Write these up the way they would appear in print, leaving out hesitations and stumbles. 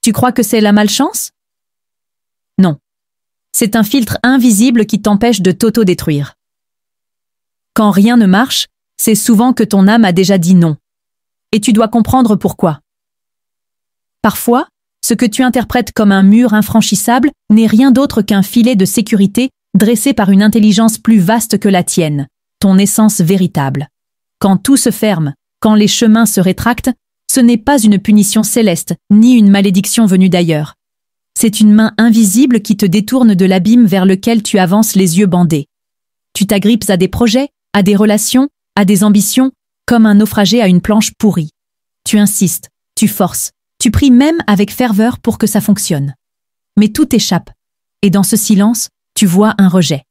Tu crois que c'est la malchance? Non. C'est un filtre invisible qui t'empêche de t'auto-détruire. Quand rien ne marche, c'est souvent que ton âme a déjà dit non. Et tu dois comprendre pourquoi. Parfois, ce que tu interprètes comme un mur infranchissable n'est rien d'autre qu'un filet de sécurité dressé par une intelligence plus vaste que la tienne, ton essence véritable. Quand tout se ferme, quand les chemins se rétractent, ce n'est pas une punition céleste, ni une malédiction venue d'ailleurs. C'est une main invisible qui te détourne de l'abîme vers lequel tu avances les yeux bandés. Tu t'agrippes à des projets, à des relations, à des ambitions, comme un naufragé à une planche pourrie. Tu insistes, tu forces, tu pries même avec ferveur pour que ça fonctionne. Mais tout échappe, et dans ce silence, tu vois un rejet.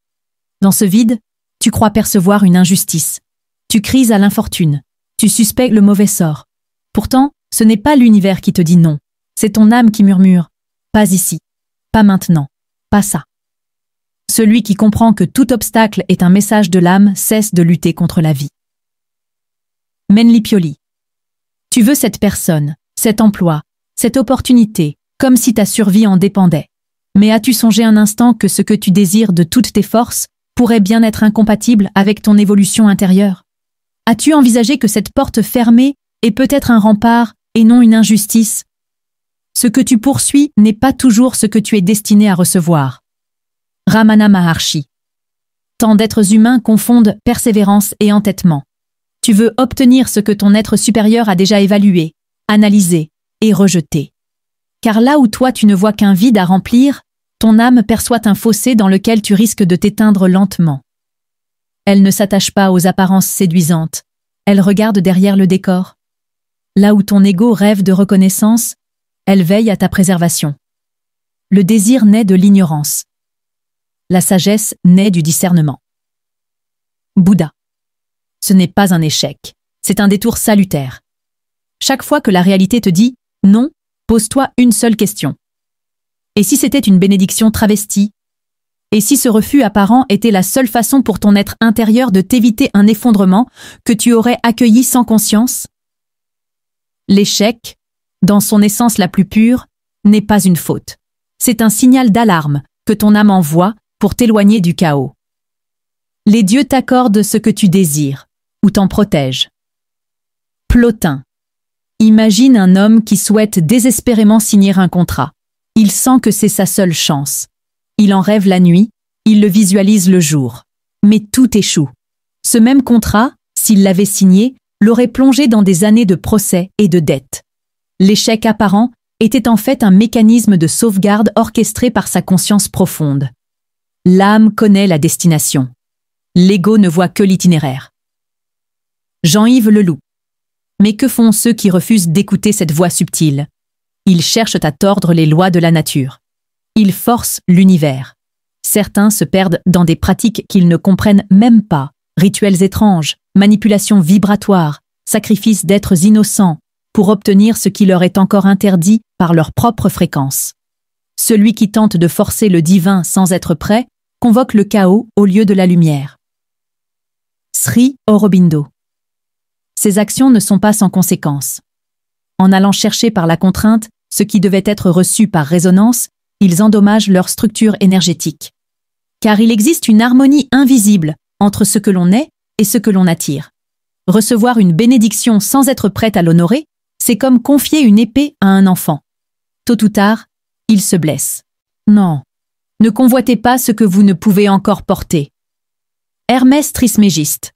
Dans ce vide, tu crois percevoir une injustice. Tu crises à l'infortune, tu suspectes le mauvais sort. Pourtant, ce n'est pas l'univers qui te dit non, c'est ton âme qui murmure « Pas ici, pas maintenant, pas ça ». Celui qui comprend que tout obstacle est un message de l'âme cesse de lutter contre la vie. Menli Pioli. Tu veux cette personne, cet emploi, cette opportunité, comme si ta survie en dépendait. Mais as-tu songé un instant que ce que tu désires de toutes tes forces pourrait bien être incompatible avec ton évolution intérieure? As-tu envisagé que cette porte fermée est peut-être un rempart et non une injustice? Ce que tu poursuis n'est pas toujours ce que tu es destiné à recevoir. Ramana Maharshi. Tant d'êtres humains confondent persévérance et entêtement. Tu veux obtenir ce que ton être supérieur a déjà évalué, analysé et rejeté. Car là où toi tu ne vois qu'un vide à remplir, ton âme perçoit un fossé dans lequel tu risques de t'éteindre lentement. Elle ne s'attache pas aux apparences séduisantes, elle regarde derrière le décor. Là où ton ego rêve de reconnaissance, elle veille à ta préservation. Le désir naît de l'ignorance. La sagesse naît du discernement. Bouddha. Ce n'est pas un échec, c'est un détour salutaire. Chaque fois que la réalité te dit « non », pose-toi une seule question. Et si c'était une bénédiction travestie? Et si ce refus apparent était la seule façon pour ton être intérieur de t'éviter un effondrement que tu aurais accueilli sans conscience? L'échec, dans son essence la plus pure, n'est pas une faute. C'est un signal d'alarme que ton âme envoie pour t'éloigner du chaos. Les dieux t'accordent ce que tu désires, ou t'en protègent. Plotin. Imagine un homme qui souhaite désespérément signer un contrat. Il sent que c'est sa seule chance. Il en rêve la nuit, il le visualise le jour. Mais tout échoue. Ce même contrat, s'il l'avait signé, l'aurait plongé dans des années de procès et de dettes. L'échec apparent était en fait un mécanisme de sauvegarde orchestré par sa conscience profonde. L'âme connaît la destination. L'ego ne voit que l'itinéraire. Jean-Yves Leloup. Mais que font ceux qui refusent d'écouter cette voix subtile? Ils cherchent à tordre les lois de la nature. Ils forcent l'univers. Certains se perdent dans des pratiques qu'ils ne comprennent même pas, rituels étranges, manipulations vibratoires, sacrifices d'êtres innocents, pour obtenir ce qui leur est encore interdit par leur propre fréquence. Celui qui tente de forcer le divin sans être prêt convoque le chaos au lieu de la lumière. Sri Aurobindo. Ces actions ne sont pas sans conséquences. En allant chercher par la contrainte ce qui devait être reçu par résonance, ils endommagent leur structure énergétique. Car il existe une harmonie invisible entre ce que l'on est et ce que l'on attire. Recevoir une bénédiction sans être prête à l'honorer, c'est comme confier une épée à un enfant. Tôt ou tard, il se blesse. Non, ne convoitez pas ce que vous ne pouvez encore porter. Hermès Trismégiste.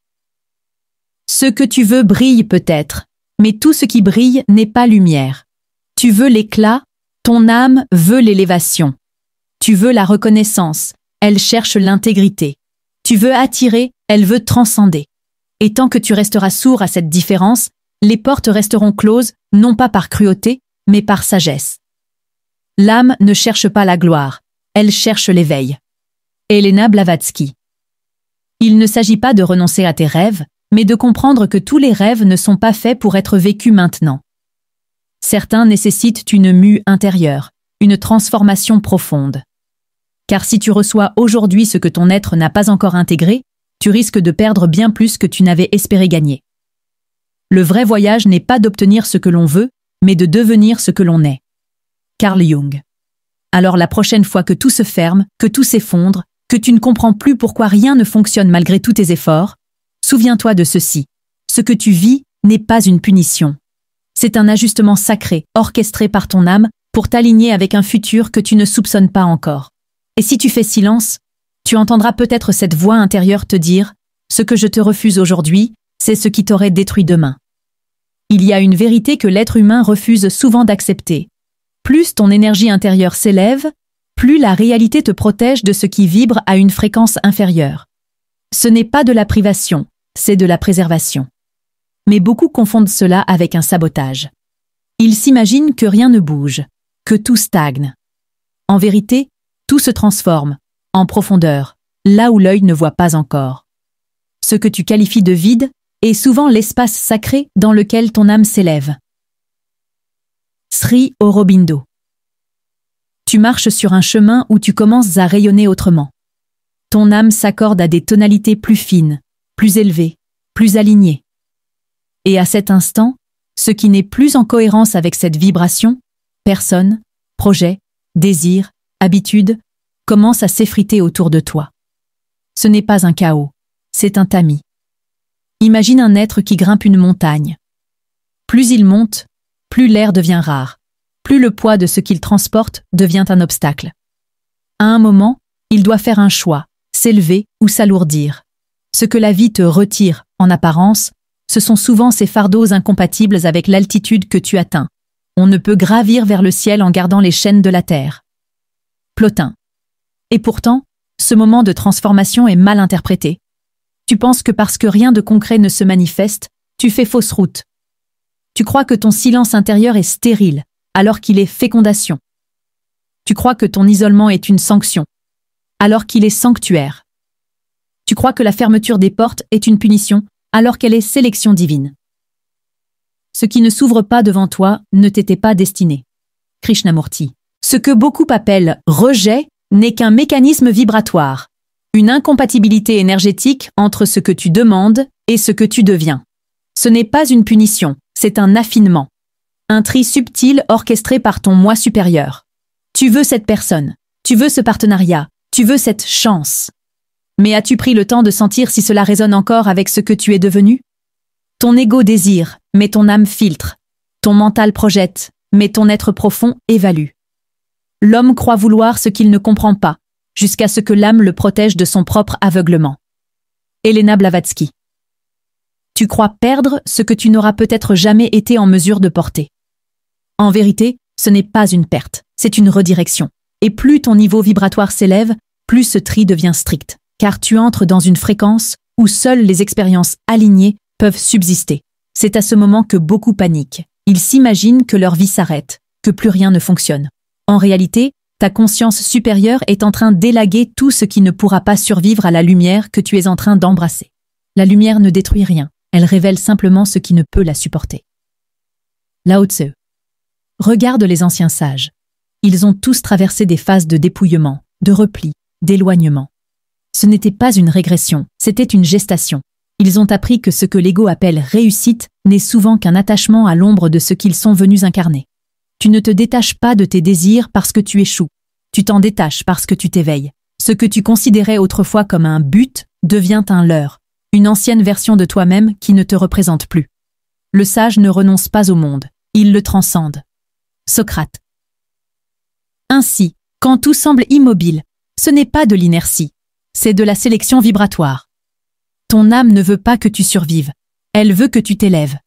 Ce que tu veux brille peut-être, mais tout ce qui brille n'est pas lumière. Tu veux l'éclat, ton âme veut l'élévation. Tu veux la reconnaissance, elle cherche l'intégrité. Tu veux attirer, elle veut transcender. Et tant que tu resteras sourd à cette différence, les portes resteront closes, non pas par cruauté, mais par sagesse. L'âme ne cherche pas la gloire, elle cherche l'éveil. Elena Blavatsky. Il ne s'agit pas de renoncer à tes rêves, mais de comprendre que tous les rêves ne sont pas faits pour être vécus maintenant. Certains nécessitent une mue intérieure, une transformation profonde. Car si tu reçois aujourd'hui ce que ton être n'a pas encore intégré, tu risques de perdre bien plus que tu n'avais espéré gagner. Le vrai voyage n'est pas d'obtenir ce que l'on veut, mais de devenir ce que l'on est. Carl Jung. Alors la prochaine fois que tout se ferme, que tout s'effondre, que tu ne comprends plus pourquoi rien ne fonctionne malgré tous tes efforts, souviens-toi de ceci. Ce que tu vis n'est pas une punition. C'est un ajustement sacré, orchestré par ton âme, pour t'aligner avec un futur que tu ne soupçonnes pas encore. Et si tu fais silence, tu entendras peut-être cette voix intérieure te dire « Ce que je te refuse aujourd'hui, c'est ce qui t'aurait détruit demain ». Il y a une vérité que l'être humain refuse souvent d'accepter. Plus ton énergie intérieure s'élève, plus la réalité te protège de ce qui vibre à une fréquence inférieure. Ce n'est pas de la privation, c'est de la préservation. Mais beaucoup confondent cela avec un sabotage. Ils s'imaginent que rien ne bouge, que tout stagne. En vérité, tout se transforme, en profondeur, là où l'œil ne voit pas encore. Ce que tu qualifies de vide est souvent l'espace sacré dans lequel ton âme s'élève. Sri Aurobindo. Tu marches sur un chemin où tu commences à rayonner autrement. Ton âme s'accorde à des tonalités plus fines, plus élevées, plus alignées. Et à cet instant, ce qui n'est plus en cohérence avec cette vibration, personne, projet, désir, habitude, commence à s'effriter autour de toi. Ce n'est pas un chaos, c'est un tamis. Imagine un être qui grimpe une montagne. Plus il monte, plus l'air devient rare, plus le poids de ce qu'il transporte devient un obstacle. À un moment, il doit faire un choix, s'élever ou s'alourdir. Ce que la vie te retire, en apparence, ce sont souvent ces fardeaux incompatibles avec l'altitude que tu atteins. On ne peut gravir vers le ciel en gardant les chaînes de la terre. Plotin. Et pourtant, ce moment de transformation est mal interprété. Tu penses que parce que rien de concret ne se manifeste, tu fais fausse route. Tu crois que ton silence intérieur est stérile, alors qu'il est fécondation. Tu crois que ton isolement est une sanction, alors qu'il est sanctuaire. Tu crois que la fermeture des portes est une punition, alors qu'elle est sélection divine. Ce qui ne s'ouvre pas devant toi ne t'était pas destiné. Krishnamurti. Ce que beaucoup appellent rejet n'est qu'un mécanisme vibratoire, une incompatibilité énergétique entre ce que tu demandes et ce que tu deviens. Ce n'est pas une punition, c'est un affinement. Un tri subtil orchestré par ton moi supérieur. Tu veux cette personne, tu veux ce partenariat, tu veux cette chance. Mais as-tu pris le temps de sentir si cela résonne encore avec ce que tu es devenu? Ton ego désire, mais ton âme filtre. Ton mental projette, mais ton être profond évalue. L'homme croit vouloir ce qu'il ne comprend pas, jusqu'à ce que l'âme le protège de son propre aveuglement. Elena Blavatsky. Tu crois perdre ce que tu n'auras peut-être jamais été en mesure de porter. En vérité, ce n'est pas une perte, c'est une redirection. Et plus ton niveau vibratoire s'élève, plus ce tri devient strict, car tu entres dans une fréquence où seules les expériences alignées peuvent subsister. C'est à ce moment que beaucoup paniquent. Ils s'imaginent que leur vie s'arrête, que plus rien ne fonctionne. En réalité, ta conscience supérieure est en train d'élaguer tout ce qui ne pourra pas survivre à la lumière que tu es en train d'embrasser. La lumière ne détruit rien, elle révèle simplement ce qui ne peut la supporter. Lao Tse. Regarde les anciens sages. Ils ont tous traversé des phases de dépouillement, de repli, d'éloignement. Ce n'était pas une régression, c'était une gestation. Ils ont appris que ce que l'ego appelle réussite n'est souvent qu'un attachement à l'ombre de ce qu'ils sont venus incarner. Tu ne te détaches pas de tes désirs parce que tu échoues. Tu t'en détaches parce que tu t'éveilles. Ce que tu considérais autrefois comme un but devient un leurre, une ancienne version de toi-même qui ne te représente plus. Le sage ne renonce pas au monde, il le transcende. Socrate. Ainsi, quand tout semble immobile, ce n'est pas de l'inertie, c'est de la sélection vibratoire. Ton âme ne veut pas que tu survives, elle veut que tu t'élèves.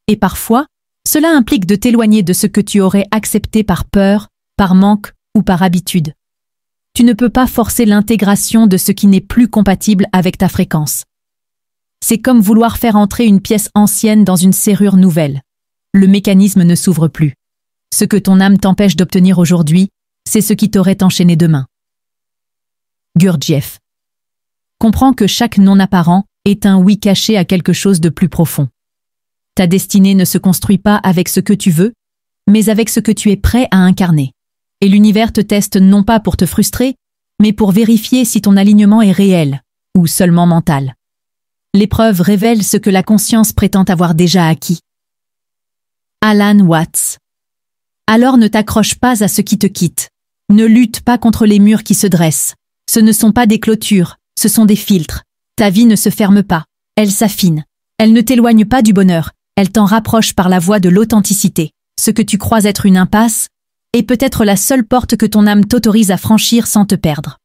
Et parfois, cela implique de t'éloigner de ce que tu aurais accepté par peur, par manque ou par habitude. Tu ne peux pas forcer l'intégration de ce qui n'est plus compatible avec ta fréquence. C'est comme vouloir faire entrer une pièce ancienne dans une serrure nouvelle. Le mécanisme ne s'ouvre plus. Ce que ton âme t'empêche d'obtenir aujourd'hui, c'est ce qui t'aurait enchaîné demain. Gurdjieff. Comprends que chaque non apparent est un oui caché à quelque chose de plus profond. Ta destinée ne se construit pas avec ce que tu veux, mais avec ce que tu es prêt à incarner. Et l'univers te teste non pas pour te frustrer, mais pour vérifier si ton alignement est réel ou seulement mental. L'épreuve révèle ce que la conscience prétend avoir déjà acquis. Alan Watts. Alors ne t'accroche pas à ce qui te quitte. Ne lutte pas contre les murs qui se dressent. Ce ne sont pas des clôtures, ce sont des filtres. Ta vie ne se ferme pas, elle s'affine. Elle ne t'éloigne pas du bonheur, elle t'en rapproche par la voie de l'authenticité. Ce que tu crois être une impasse est peut-être la seule porte que ton âme t'autorise à franchir sans te perdre.